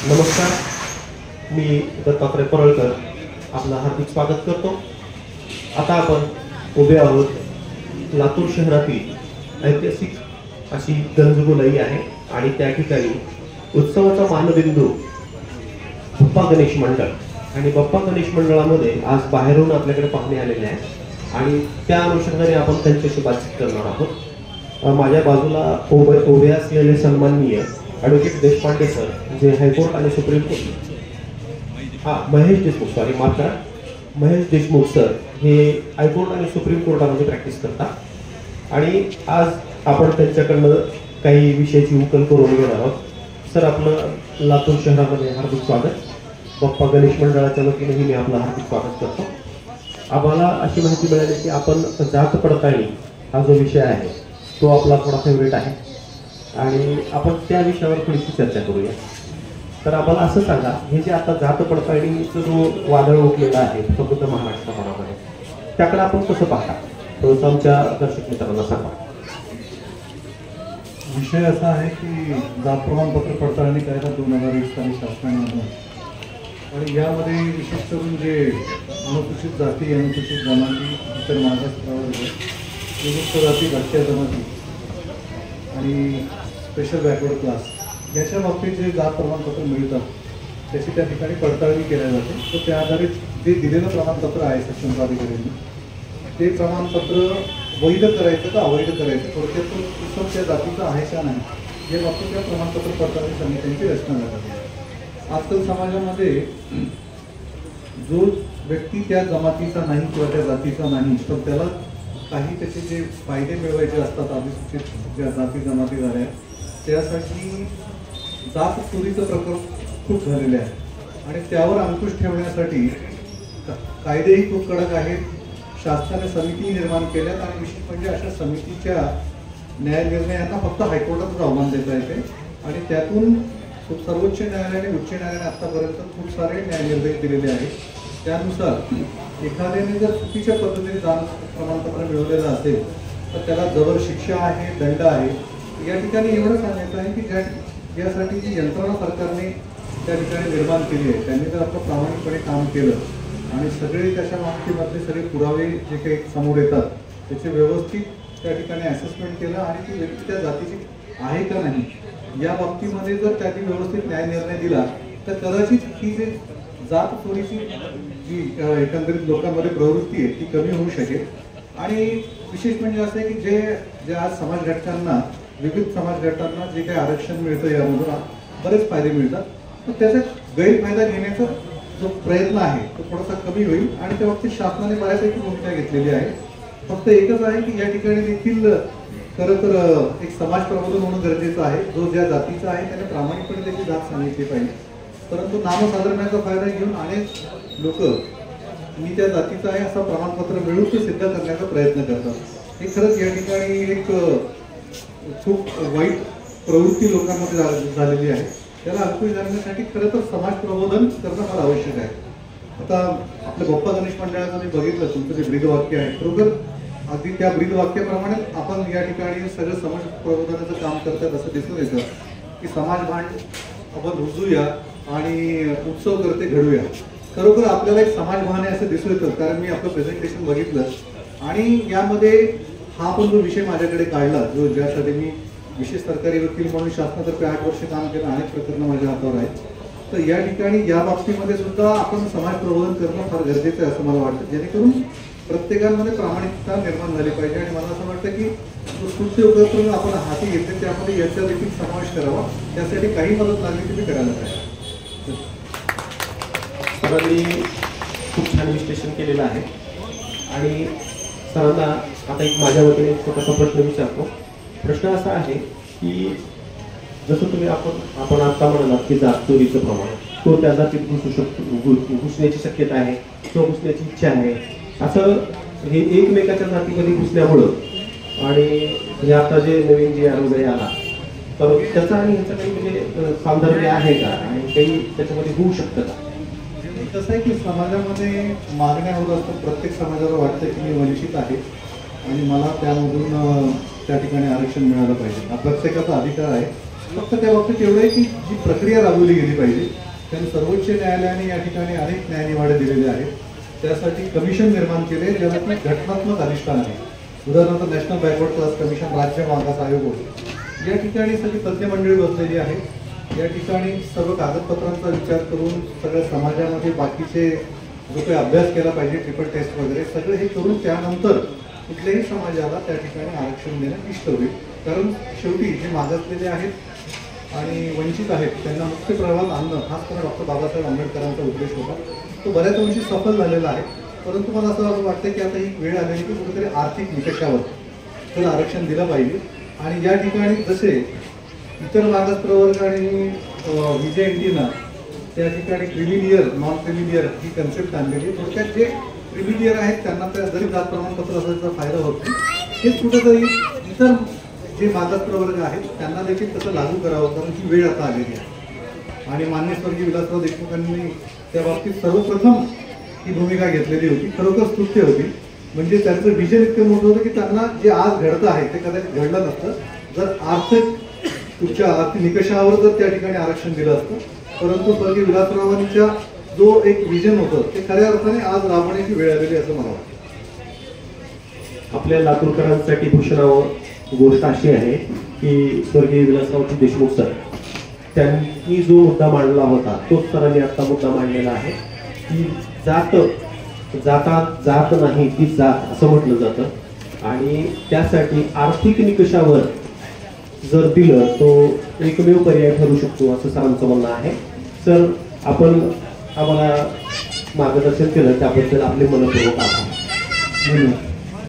नमस्कार, मी दत्तात्रय परळकर आपलं हार्दिक स्वागत करतो। आता आपण उभे आहोत लातूर शहरातील ऐतिहासिक अशी गंजगोलाई आहे आणि त्या ठिकाणी उत्सवाचा मानबिंदू बाप्पा गणेश मंडळ आणि बाप्पा गणेश मंडळामध्ये आज बाहेरून आपल्याकडे पाहुणे आलेले आहेत आणि त्या अनुषंगाने आपण त्यांच्याशी बातचीत करणार आहोत। माझ्या बाजूला उभे असलेले सन्माननीय ॲडव्होकेट देशपांडे सर, जे हायकोर्ट आणि supreme court Mahesh Deshmukh sir हे हायकोर्ट आणि सुप्रीम कोर्टामध्ये प्रॅक्टिस करतात आणि आज आपण त्यांच्याकडनं काही विषयाची उकल करून घेणार आहोत। सर, आपलं लातूर शहरामध्ये हार्दिक स्वागत। बाप्पा गणेश मंडळाच्या वतीने मी आपलं हार्दिक स्वागत करतो। आम्हाला अशी माहिती मिळाली की आपण जात पडताळणी हा जो विषय आहे तो आपला थोडा फेवरेट आहे आणि आपण त्या विषयावर थोडीशी चर्चा करूया। तर आम्हाला असं सांगा, हे जे आता जात पडताळणीचं जो वादळ उठलेला आहे संपूर्ण महाराष्ट्रामध्ये, त्याकडे आपण कसं पाहता, थोडंसं आमच्या दर्शक मित्रांना सांगा। विषय असा आहे की जात प्रमाणपत्र पडताळणी कायदा 2020 साली शासनाने आणला आणि यामध्ये विशेष करून जे अनुसूचित जाती, अनुसूचित जमाती, इतर मागासवर्ग, विमुक्त जाती, भटक्या जमाती आणि स्पेशल बॅकवर्ड क्लास याच्या बाबतीत जे जात प्रमाणपत्र मिळतात त्याची त्या ठिकाणी पडताळणी केल्या जाते। तर त्या आधारित जे दिलेलं प्रमाणपत्र आहे सक्षम प्राधिकाऱ्यांनी, ते प्रमाणपत्र वैध करायचं का अवैध करायचं, थोडक्यात तो त्या जातीचा आहे का नाही या बाबतीत त्या प्रमाणपत्र पडताळणी समित्यांची रचना झाली। आजकाल समाजामध्ये जो व्यक्ती त्या जमातीचा नाही किंवा त्या जातीचा नाही, तर त्याला काही त्याचे जे फायदे मिळवायचे असतात अधिसूचित ज्या जाती जमाती झाल्या त्यासाठी जात चोरीचं प्रकरण खूप झालेले आहे आणि त्यावर अंकुश ठेवण्यासाठी कायदेही खूप कडक आहेत। शासनाने समिती निर्माण केल्यात आणि विशेष म्हणजे अशा समितीच्या न्याय निर्णयांना फक्त हायकोर्टातच आव्हान देता येते आणि त्यातून सर्वोच्च न्यायालयाने, उच्च न्यायालयाने आतापर्यंत खूप सारे न्यायनिर्णय दिलेले आहेत। त्यानुसार एखाद्याने जर चुकीच्या पद्धतीने जात प्रमाणपत्र मिळवलेलं असेल तर त्याला जबर शिक्षा आहे, दंड आहे। या ठिकाणी एवढं सांगायचं आहे की यासाठी जी यंत्रणा सरकारने त्या ठिकाणी निर्माण केली आहे त्यांनी जर आपलं प्रामाणिकपणे काम केलं आणि सगळे त्याच्या बाबतीमधले सगळे पुरावे जे काही समोर येतात त्याचे व्यवस्थित त्या ठिकाणी असेसमेंट केलं आणि ती व्यक्ती त्या जातीची आहे का नाही या बाबतीमध्ये जर त्यांनी व्यवस्थित न्याय निर्णय दिला तर कदाचित ही जी जात चोरीची जी एकंदरीत लोकांमध्ये प्रवृत्ती आहे ती कमी होऊ शकेल। आणि विशेष म्हणजे असं आहे की जे आज समाज घटकांना, विविध समाज घटकांना जे काही आरक्षण मिळतं यामधून बरेच फायदे मिळतात, तर त्याचा गैरफायदा घेण्याचा जो प्रयत्न आहे तो थोडासा कमी होईल आणि त्या बाबतीत शासनाने बऱ्यापैकी भूमिका घेतलेली आहे। फक्त एकच आहे की या ठिकाणी देखील खरं तर एक समाज प्रबोधन होणं गरजेचं आहे। जो ज्या जातीचा आहे त्याने प्रामाणिकपणे त्याची जात सांगितली पाहिजे, परंतु नामसाधर्म्याचा फायदा घेऊन अनेक लोक मी त्या जातीचा आहे असं प्रमाणपत्र मिळवून ते सिद्ध करण्याचा प्रयत्न करतात। हे खरंच या ठिकाणी एक खूप वाईट प्रवृत्ती लोकांमध्ये झालेली आहे। त्याला अंकुश घालण्यासाठी खरं तर समाज प्रबोधन करणं फार आवश्यक आहे। आता आपल्या बाप्पा गणेश मंडळाचं मी बघितलं, तुमचं जे ब्रीदवाक्य आहे बरोबर अगदी त्या ब्रीदवाक्याप्रमाणे आपण या ठिकाणी सगळं समाज प्रबोधनाचं काम करतात असं दिसून येतं की समाज भांड आपण रुजूया आणि उत्सव करते घडूया। खरोखर आपल्याला एक समाज भान आहे असं दिसून येतं, कारण मी आपलं प्रेझेंटेशन बघितलं आणि यामध्ये हा पण जो विषय माझ्याकडे काढला, जो ज्यासाठी मी विशेष सरकारी वकील म्हणून शासनातर्फे 8 वर्ष काम केलं, अनेक प्रकरणं माझ्या हातावर आहेत, तर या ठिकाणी या बाबतीमध्ये सुद्धा आपण समाज प्रबोधन करणं फार गरजेचं आहे असं मला वाटतं, जेणेकरून प्रत्येकामध्ये प्रामाणिकता निर्माण झाली पाहिजे। आणि मला असं वाटतं की कृत्य उपक्रम आपण हाती घेतले त्यामध्ये याचा देखील समावेश करावा, त्यासाठी काही मदत लागली ती मी करायला पाहिजे। सरांनी खूप छान विश्लेषण केलेलं आहे आणि सरांना आता एक माझ्या वतीने छोटासा प्रश्न विचारतो। प्रश्न असा आहे की जसं तुम्ही आपण आता म्हणालात की जात चोरीचं प्रमाण तो त्या जातीत घुसू शकतो, घुसण्याची शक्यता आहे किंवा घुसण्याची इच्छा आहे, असं हे एकमेकाच्या जातीमध्ये घुसल्यामुळं आणि हे आता जे नवीन जे आरोग्य आला तर त्याचा आणि ह्याचा काही म्हणजे साधर्म्य आहे का आणि काही त्याच्यामध्ये होऊ शकतं का? कसं आहे की समाजामध्ये मागण्या होत असतात, प्रत्येक समाजाला वाटतं की मी वंचित आहे आणि मला त्यामधून त्या ठिकाणी आरक्षण मिळालं पाहिजे, हा प्रत्येकाचा अधिकार आहे। फक्त त्या बाबतीत एवढं आहे की जी प्रक्रिया राबवली गेली पाहिजे. कारण सर्वोच्च न्यायालयाने या ठिकाणी अनेक न्यायनिवाडे दिलेले आहेत. त्यासाठी कमिशन निर्माण केले ज्याला की घटनात्मक अधिष्ठान आहे. उदाहरणार्थ नॅशनल बॅकवर्ड क्लास कमिशन, राज्य मागास आयोग होते. या ठिकाणी सगळी तज्ज्ञ मंडळी बसलेली आहे. या ठिकाणी सर्व कागदपत्रांचा विचार करून सगळ्या समाजामध्ये बाकीचे जो काही अभ्यास केला पाहिजे, ट्रिपल टेस्ट वगैरे सगळं हे करून त्यानंतर कुठल्याही समाजाला त्या ठिकाणी आरक्षण देणं इष्ट होईल. कारण शेवटी जे मागासलेले आहेत आणि वंचित आहेत त्यांना मुख्य प्रवाहात आणणं हाच पण डॉक्टर बाबासाहेब आंबेडकरांचा उद्देश होता. तो बऱ्याच अंशी सफल झालेला आहे. परंतु मला असं वाटतं की आता ही वेळ आलेली की कुठेतरी आर्थिक निकषावर तर आरक्षण दिलं पाहिजे. आणि या ठिकाणी जसे इतर मागास प्रवर्ग आणि VJNT त्या ठिकाणी क्रिमिलियर नॉन क्रिमिलियर ही कन्सेप्ट आणलेली आहे. थोडक्यात जे क्रिमिलियर आहेत त्यांना त्या जरी जात प्रमाणपत्र असायचा फायदा होत नाही, हेच कुठेतरी इतर जे मागास प्रवर्ग आहेत त्यांना देखील कसं लागू करावं, कारण ही वेळ आता आलेली आहे. आणि माननीय स्वर्गीय विलासराव देशमुखांनी त्या बाबतीत सर्वप्रथम ही भूमिका घेतलेली होती. खरोखर स्तुत्य होती. म्हणजे त्यांचं विजन इतकं मोठं होतं की त्यांना जे आज घडतं आहे ते कदाचित घडलं नसतं जर आर्थिक आर्थिक निकषावर जर त्या ठिकाणी आरक्षण दिलं असतं. परंतु स्वर्गीय विलासरावांच्या जो एक विजन होतं ते खऱ्या अर्थाने आज राबवण्याची वेळ आलेली असं मला वाटतं. आपल्या लातूरकरांसाठी भूषणावर गोष्ट अशी आहे की स्वर्गीय विलासराव देशमुख सर त्यांनी जो मुद्दा मांडला होता तोच सरांनी आता मुद्दा मांडलेला आहे की जात नाही ती जात असं म्हटलं जातं. आणि त्यासाठी आर्थिक निकषावर जर दिलं तो एकमेव पर्याय ठरू शकतो असं सरांचं म्हणणं आहे. सर, आपण आम्हाला मार्गदर्शन केलं त्याबद्दल आपले मनपूर्वक आभार. धन्यवाद.